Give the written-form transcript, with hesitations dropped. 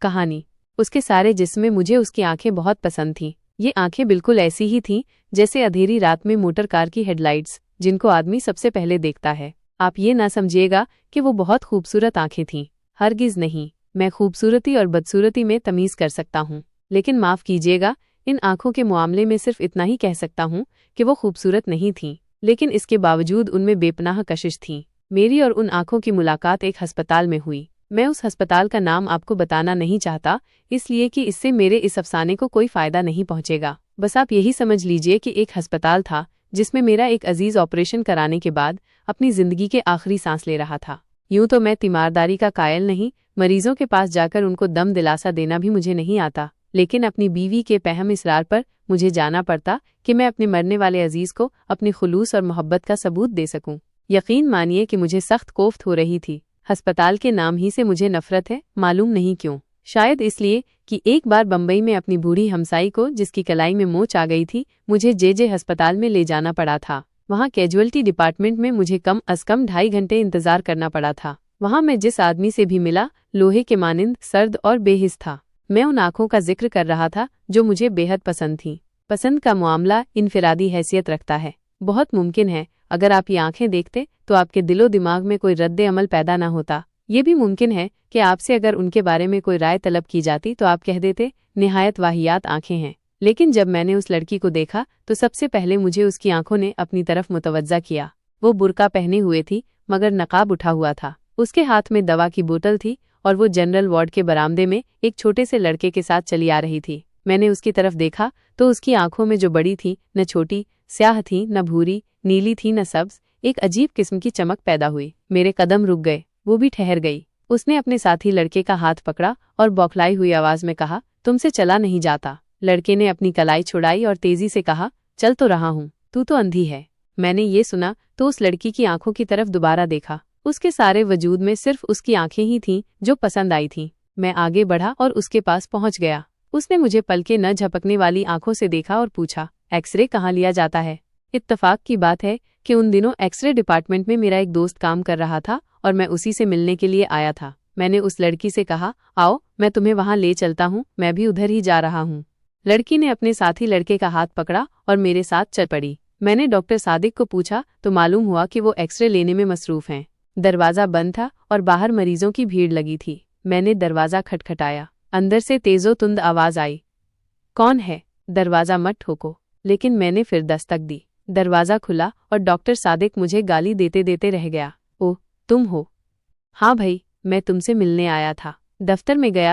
कहानी। उसके सारे जिस्म में मुझे उसकी आंखें बहुत पसंद थीं। ये आंखें बिल्कुल ऐसी ही थीं जैसे अंधेरी रात में मोटर कार की हेडलाइट्स, जिनको आदमी सबसे पहले देखता है। आप ये ना समझिएगा कि वो बहुत खूबसूरत आंखें थीं, हरगिज़ नहीं। मैं खूबसूरती और बदसूरती में तमीज़ कर सकता हूँ, लेकिन माफ़ कीजिएगा, इन आंखों के मामले में सिर्फ इतना ही कह सकता हूँ कि वो खूबसूरत नहीं थीं, लेकिन इसके बावजूद उनमें बेपनाह कशिश थी। मेरी और उन आंखों की मुलाकात एक अस्पताल में हुई। मैं उस अस्पताल का नाम आपको बताना नहीं चाहता, इसलिए कि इससे मेरे इस अफसाने को कोई फ़ायदा नहीं पहुंचेगा। बस आप यही समझ लीजिए कि एक अस्पताल था जिसमें मेरा एक अजीज़ ऑपरेशन कराने के बाद अपनी ज़िंदगी के आखिरी सांस ले रहा था। यूं तो मैं तीमारदारी का कायल नहीं, मरीजों के पास जाकर उनको दम दिलासा देना भी मुझे नहीं आता, लेकिन अपनी बीवी के पहम इसरार पर मुझे जाना पड़ता कि मैं अपने मरने वाले अजीज़ को अपनी खुलूस और मोहब्बत का सबूत दे सकूं। यकीन मानिए कि मुझे सख्त कोफ्त हो रही थी। अस्पताल के नाम ही से मुझे नफरत है, मालूम नहीं क्यों। शायद इसलिए कि एक बार बम्बई में अपनी बूढ़ी हमसाई को, जिसकी कलाई में मोच आ गई थी, मुझे जे अस्पताल में ले जाना पड़ा था। वहाँ कैजुअल्टी डिपार्टमेंट में मुझे कम अज कम 2.5 घंटे इंतजार करना पड़ा था। वहाँ मैं जिस आदमी से भी मिला, लोहे के मानिंद सर्द और बेहिस था। मैं उन आंखों का जिक्र कर रहा था जो मुझे बेहद पसंद थीं। पसंद का मामला इनफिरादी हैसियत रखता है। बहुत मुमकिन है अगर आप ये आंखें देखते तो आपके दिलो दिमाग में कोई रद्दे अमल पैदा न होता। ये भी मुमकिन है कि आपसे अगर उनके बारे में कोई राय तलब की जाती तो आप कह देते, निहायत वाहियात आंखें हैं। लेकिन जब मैंने उस लड़की को देखा तो सबसे पहले मुझे उसकी आंखों ने अपनी तरफ मुतवज्जा किया। वो बुर्का पहने हुए थी मगर नकाब उठा हुआ था। उसके हाथ में दवा की बोतल थी और वो जनरल वार्ड के बरामदे में एक छोटे से लड़के के साथ चली आ रही थी। मैंने उसकी तरफ देखा तो उसकी आंखों में जो बड़ी थी, न छोटी, स्याह थी, न भूरी, नीली थी, न सब्ज, एक अजीब किस्म की चमक पैदा हुई। मेरे कदम रुक गए, वो भी ठहर गई। उसने अपने साथी लड़के का हाथ पकड़ा और बौखलाई हुई आवाज में कहा, तुमसे चला नहीं जाता। लड़के ने अपनी कलाई छुड़ाई और तेजी से कहा, चल तो रहा हूँ, तू तो अंधी है। मैंने ये सुना तो उस लड़की की आंखों की तरफ दोबारा देखा। उसके सारे वजूद में सिर्फ उसकी आंखें ही थीं जो पसंद आई थीं। मैं आगे बढ़ा और उसके पास पहुंच गया। उसने मुझे पलके न झपकने वाली आंखों से देखा और पूछा, एक्सरे कहाँ लिया जाता है? इत्तफाक की बात है कि उन दिनों एक्सरे डिपार्टमेंट में मेरा एक दोस्त काम कर रहा था और मैं उसी से मिलने के लिए आया था। मैंने उस लड़की से कहा, आओ मैं तुम्हें वहां ले चलता हूँ, मैं भी उधर ही जा रहा हूँ। लड़की ने अपने साथी लड़के का हाथ पकड़ा और मेरे साथ चल पड़ी। मैंने डॉक्टर सादिक को पूछा तो मालूम हुआ कि वो एक्सरे लेने में मसरूफ हैं। दरवाज़ा बंद था और बाहर मरीजों की भीड़ लगी थी। मैंने दरवाज़ा खटखटाया। अंदर से तेज़ो तुंद आवाज़ आई, कौन है? दरवाज़ा मत ठोको। लेकिन मैंने फिर दस्तक दी। दरवाज़ा खुला और डॉक्टर सादिक मुझे गाली देते देते रह गया। ओह, तुम हो? हाँ भाई, मैं तुमसे मिलने आया था। दफ्तर में गया